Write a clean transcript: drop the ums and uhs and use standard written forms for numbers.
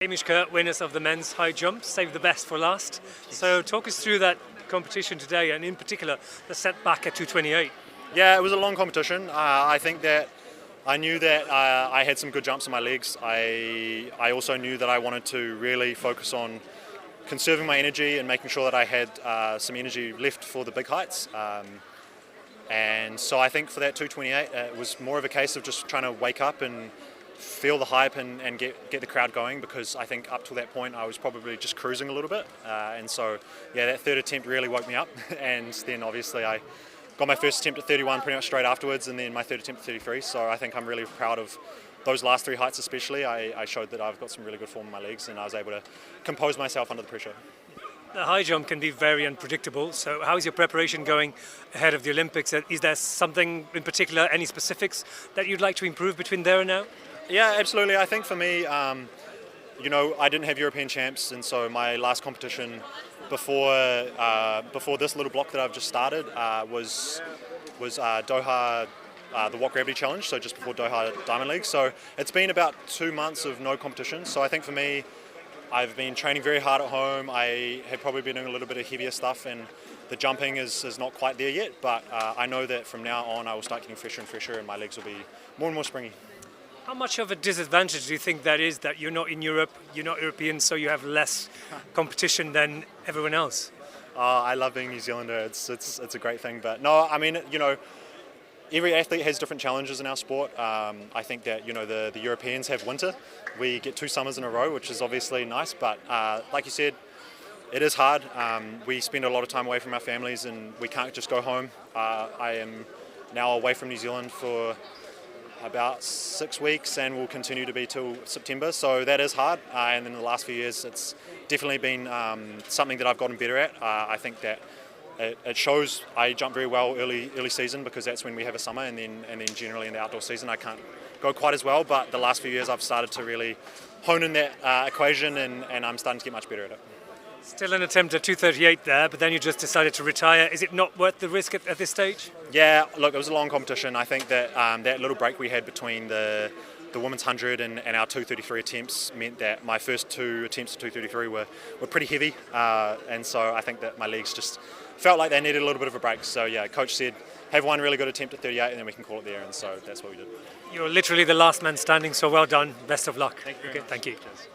Hamish, Kerr, winners of the men's high jump, saved the best for last. So talk us through that competition today, and in particular the setback at 228. Yeah, it was a long competition. I think that I knew that I had some good jumps in my legs. I also knew that I wanted to really focus on conserving my energy and making sure that I had some energy left for the big heights. And so I think for that 228, it was more of a case of just trying to wake up and feel the hype and get the crowd going, because I think up to that point I was probably just cruising a little bit, and so yeah, that third attempt really woke me up. And then obviously I got my first attempt at 31 pretty much straight afterwards, and then my third attempt at 33. So I think I'm really proud of those last three heights especially. I showed that I've got some really good form in my legs, and I was able to compose myself under the pressure. The high jump can be very unpredictable, so how is your preparation going ahead of the Olympics? Is there something in particular, any specifics that you'd like to improve between there and now? Yeah, absolutely. I think for me, I didn't have European champs, and so my last competition before this little block that I've just started was Doha, the Walk Gravity Challenge, so just before Doha Diamond League. So it's been about 2 months of no competition. So I think for me, I've been training very hard at home. I have probably been doing a little bit of heavier stuff, and the jumping is not quite there yet, but I know that from now on I will start getting fresher and fresher, and my legs will be more and more springy. How much of a disadvantage do you think that is, that you're not in Europe, you're not European, so you have less competition than everyone else? I love being New Zealander. It's a great thing, but no, I mean, every athlete has different challenges in our sport. I think that the Europeans have winter. We get 2 summers in a row, which is obviously nice, but like you said, it is hard. We spend a lot of time away from our families, and we can't just go home. I am now away from New Zealand for about 6 weeks, and will continue to be till September, so that is hard. And in the last few years it's definitely been something that I've gotten better at. I think that it shows I jump very well early season, because that's when we have a summer, and then generally in the outdoor season I can't go quite as well, but the last few years I've started to really hone in that equation, and I'm starting to get much better at it. Still an attempt at 238 there, but then you just decided to retire. Is it not worth the risk at this stage? Yeah, look, it was a long competition. I think that that little break we had between the women's 100 and our 233 attempts meant that my first 2 attempts at 233 were pretty heavy, and so I think that my legs just felt like they needed a little bit of a break. So yeah, coach said, have one really good attempt at 38 and then we can call it there, and so that's what we did. You're literally the last man standing, so well done. Best of luck. Thank you. Okay, thank you. Cheers.